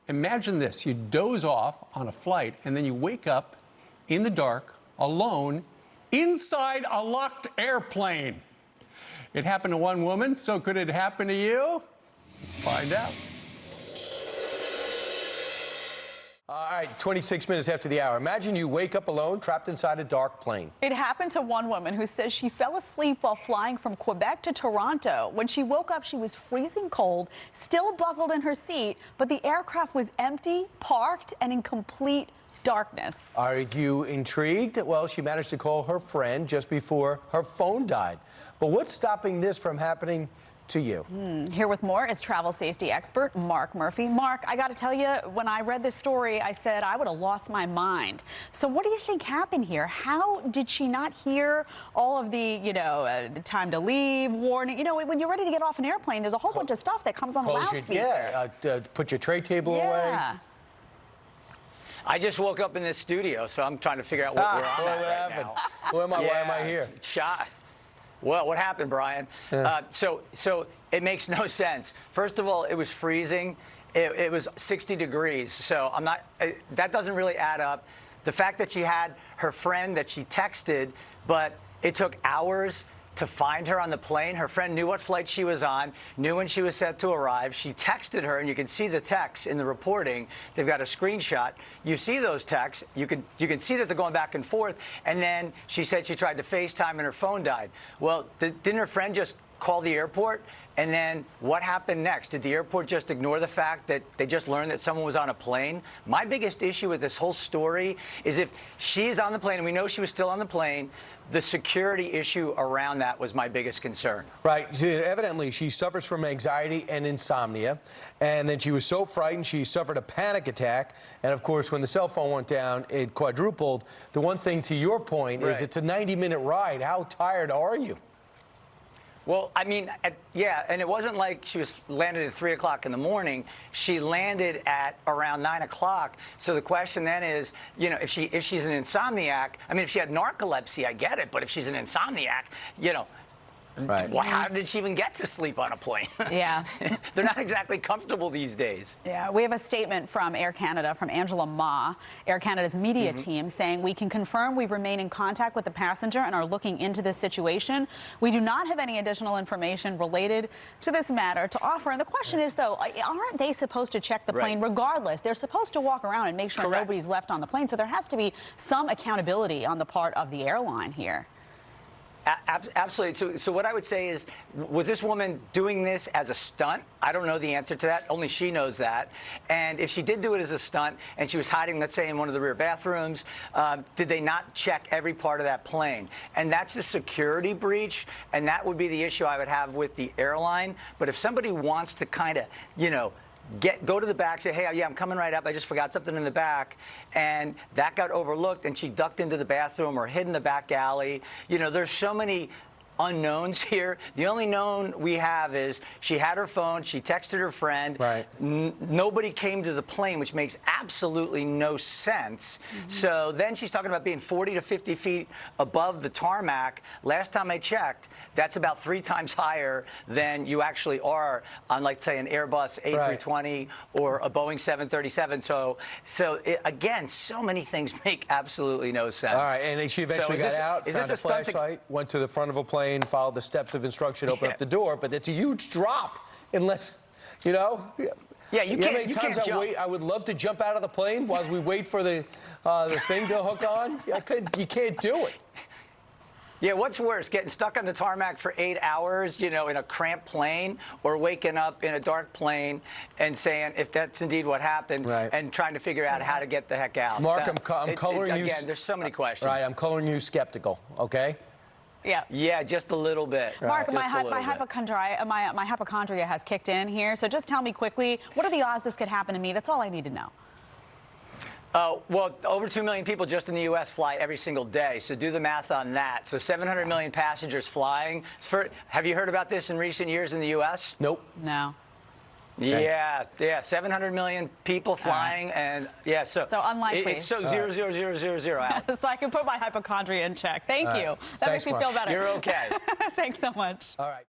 Imagine this, you doze off on a flight and then you wake up in the dark, alone, inside a locked airplane. It happened to one woman, so could it happen to you? Find out. All right, 26 minutes after the hour. Imagine you wake up alone, trapped inside a dark plane. It happened to one woman who says she fell asleep while flying from Quebec to Toronto. When she woke up, she was freezing cold, still buckled in her seat, but the aircraft was empty, parked, and in complete darkness. Are you intrigued? Well, she managed to call her friend just before her phone died. But what's stopping this from happening to you? Here with more is travel safety expert Mark Murphy. Mark, I got to tell you, when I read this story, I said I would have lost my mind. So what do you think happened here? How did she not hear all of the, time to leave, warning? You know, when you're ready to get off an airplane, there's a whole bunch of stuff that comes on the loudspeaker. Put your tray table away. I just woke up in this studio, so I'm trying to figure out where I'm at right now. Why am I here? Shot. Well, what happened, Brian? So it makes no sense. First of all, it was freezing. It was 60 degrees. So that doesn't really add up. The fact that she had her friend that she texted, but it took hours to find her on the plane. Her friend knew what flight she was on, knew when she was set to arrive. She texted her, and you can see the texts in the reporting. They've got a screenshot. You see those texts. You can see that they're going back and forth. And then she said she tried to FaceTime and her phone died. Well, didn't her friend just call the airport? And then what happened next? Did the airport just ignore the fact that they just learned that someone was on a plane? My biggest issue with this whole story is if she's on the plane, and we know she was still on the plane, the security issue around that was my biggest concern. Right. So evidently, she suffers from anxiety and insomnia. And then she was so frightened, she suffered a panic attack. And of course, when the cell phone went down, it quadrupled. The one thing, to your point, is it's a 90-minute ride. How tired are you? Well, I mean, yeah, and it wasn't like she was landed at 3 o'clock in the morning. She landed at around 9 o'clock. So the question then is, if she's an insomniac, I mean, if she had narcolepsy, I get it. But if she's an insomniac, Right. How did she even get to sleep on a plane? Yeah. They're not exactly comfortable these days. Yeah, we have a statement from Air Canada, from Angela Ma, Air Canada's media team, saying, "We can confirm we remain in contact with the passenger and are looking into this situation. We do not have any additional information related to this matter to offer." And the question is, though, aren't they supposed to check the plane regardless? They're supposed to walk around and make sure nobody's left on the plane. So there has to be some accountability on the part of the airline here. Absolutely. So what I would say is, was this woman doing this as a stunt? I don't know the answer to that. Only she knows that. And if she did do it as a stunt and she was hiding, let's say, in one of the rear bathrooms, did they not check every part of that plane? And that's a security breach, and that would be the issue I would have with the airline. But if somebody wants to kind of, go to the back, say, hey, yeah, I'm coming right up. I just forgot something in the back. And that got overlooked, and she ducked into the bathroom or hid in the back alley. There's so many unknowns here. The only known we have is she had her phone, she texted her friend. Right. Nobody came to the plane, which makes absolutely no sense. So then she's talking about being 40 to 50 feet above the tarmac. Last time I checked, that's about 3 times higher than you actually are on, like, say, an Airbus A320 or a Boeing 737. Again, so many things make absolutely no sense. All right, and she eventually got out, found a flashlight, went to the front of a plane, followed the steps of instruction, opened up the door, but it's a huge drop unless, Yeah, you can't jump. I would love to jump out of the plane while we wait for the thing to hook on. You can't do it. Yeah, what's worse, getting stuck on the tarmac for 8 hours, in a cramped plane, or waking up in a dark plane and saying, if that's indeed what happened, and trying to figure out how to get the heck out? Mark, I'm coloring you. Again, there's so many questions. Right, I'm coloring you skeptical, okay? Yeah, just a little bit. Mark, my hypochondria has kicked in here. So just tell me quickly, what are the odds this could happen to me? That's all I need to know. Well, over 2 million people just in the U.S. fly every single day, so do the math on that. So 700 million passengers flying. Have you heard about this in recent years in the U.S.? Nope. No. Yeah, 700 million people flying, and so unlikely. It's so 0.0000 out. So I can put my hypochondria in check. Thank you. That makes me feel better. You're okay. Thanks so much. All right.